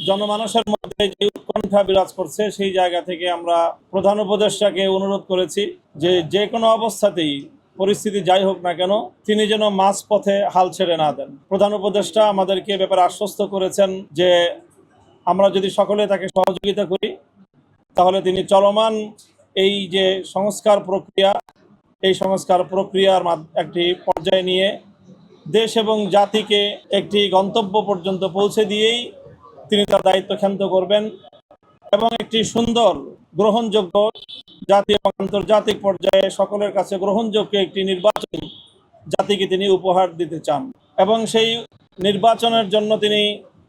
জনমানুষের মধ্যে যে উৎকণ্ঠা বিরাজ করছে সেই জায়গা থেকে আমরা প্রধান উপদেষ্টাকে অনুরোধ করেছি যে যে কোনো অবস্থাতেই পরিস্থিতি যাই হোক না কেন তিনি যেন মাঝপথে হাল ছেড়ে না দেন। প্রধান উপদেষ্টা আমাদেরকে ব্যাপারে আশ্বস্ত করেছেন যে আমরা যদি সকলে তাকে সহযোগিতা করি তাহলে তিনি চলমান এই যে সংস্কার প্রক্রিয়া, এই সংস্কার প্রক্রিয়ার একটি পর্যায়ে নিয়ে দেশ এবং জাতিকে একটি গন্তব্য পর্যন্ত পৌঁছে দিয়েই তিনি তার দায়িত্ব ক্ষান্ত করবেন এবং একটি সুন্দর গ্রহণযোগ্য জাতীয় এবং আন্তর্জাতিক পর্যায়ে সকলের কাছে গ্রহণযোগ্য একটি নির্বাচন জাতিকে তিনি উপহার দিতে চান এবং সেই নির্বাচনের জন্য তিনি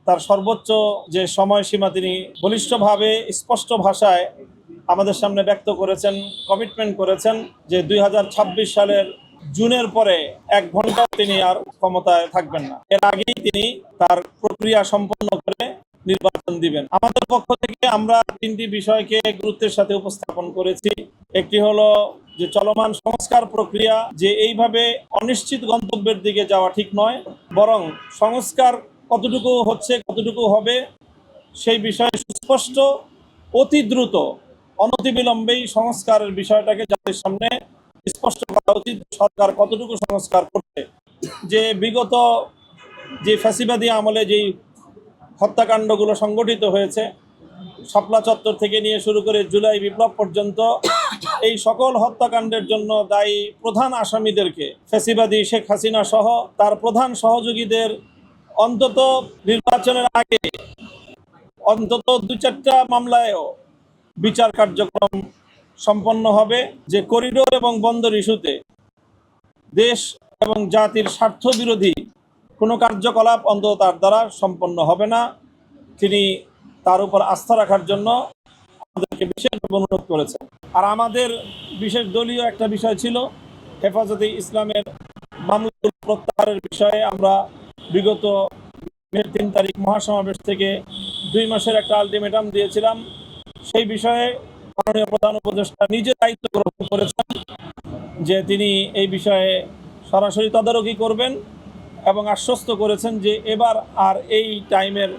তার সর্বোচ্চ যে সময়সীমা তিনি বলিষ্ঠভাবে স্পষ্ট ভাষায় আমাদের সামনে ব্যক্ত করেছেন, কমিটমেন্ট করেছেন যে 2026 সালের জুনের পরে 1 ঘন্টাও তিনি আর ক্ষমতায় থাকবেন না। এর আগেই তিনি তার প্রক্রিয়া সম্পন্ন করে নির্বাচন দিবেন। আমাদের পক্ষ থেকে আমরা 3টি বিষয়কে গুরুত্বের সাথে উপস্থাপন করেছি। একটি হলো যে চলমান সংস্কার প্রক্রিয়া যে এইভাবে অনিশ্চিত গন্তব্যের দিকে যাওয়া ঠিক নয়, বরং সংস্কার কতটুকু হচ্ছে কতটুকু হবে সেই বিষয়ে সুস্পষ্ট, অতি দ্রুত অনতিবিলম্বেই সংস্কারের বিষয়টাকে জাতির সামনে স্পষ্ট করা উচিত। সরকার কতটুকু সংস্কার করছে, যে বিগত যে ফ্যাসিবাদী আমলে যেই হত্যাকাণ্ডগুলো সংগঠিত হয়েছে, শাপলা চত্বর থেকে নিয়ে শুরু করে জুলাই বিপ্লব পর্যন্ত, এই সকল হত্যাকাণ্ডের জন্য দায়ী প্রধান আসামিদেরকে ফ্যাসিবাদী শেখ হাসিনা সহ তার প্রধান সহযোগীদের অন্তত নির্বাচনের আগে অন্তত 2-4টা মামলায়ও বিচার কার্যক্রম সম্পন্ন হবে। যে করিডোর এবং বন্দর ইস্যুতে দেশ এবং জাতির স্বার্থ বিরোধী কোনো কার্যকলাপ অন্তত তার দ্বারা সম্পন্ন হবে না। তিনি তার উপর আস্থা রাখার জন্য আমাদেরকে বিশেষভাবে অনুরোধ করেছেন। আর আমাদের বিশেষ দলীয় একটা বিষয় ছিল হেফাজতে ইসলামের মামলাগুলো প্রত্যাহারের বিষয়ে। আমরা বিগত 3 তারিখ মহাসমাবেশ থেকে 2 মাসের একটা আলটিমেটাম দিয়েছিলাম। সেই বিষয়ে মাননীয় প্রধান উপদেষ্টা নিজে দায়িত্ব গ্রহণ করেছেন যে তিনি এই বিষয়ে সরাসরি তদারকি করবেন এবং আশ্বস্ত করেছেন যে এবার আর এই টাইমের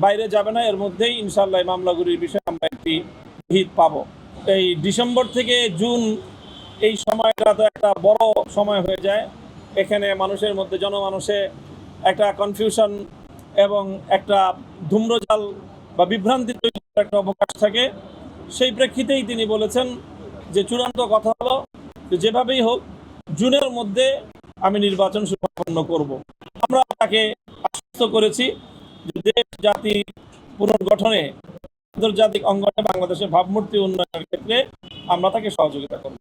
বাইরে যাবে না, এর মধ্যেই ইনশাআল্লাহ মামলাগুলির বিষয়ে আমরা একটি হিত পাব। এই ডিসেম্বর থেকে জুন এই সময়টা তো একটা বড় সময় হয়ে যায়। এখানে মানুষের মধ্যে, জনমানুষে একটা কনফিউশন এবং একটা ধূম্রজাল বা বিভ্রান্তি তৈরির একটা অবকাশ থাকে। সেই প্রেক্ষিতেই তিনি বলেছেন যে চূড়ান্ত কথা হলো যে যেভাবেই হোক জুনের মধ্যে আমি নির্বাচন সম্পন্ন করব। আমরা তাকে আশ্বস্ত করেছি যে দেশ জাতি পুনর্গঠনে আন্তর্জাতিক অঙ্গনে বাংলাদেশের ভাবমূর্তি উন্নয়নের ক্ষেত্রে আমরা তাকে সহযোগিতা করব।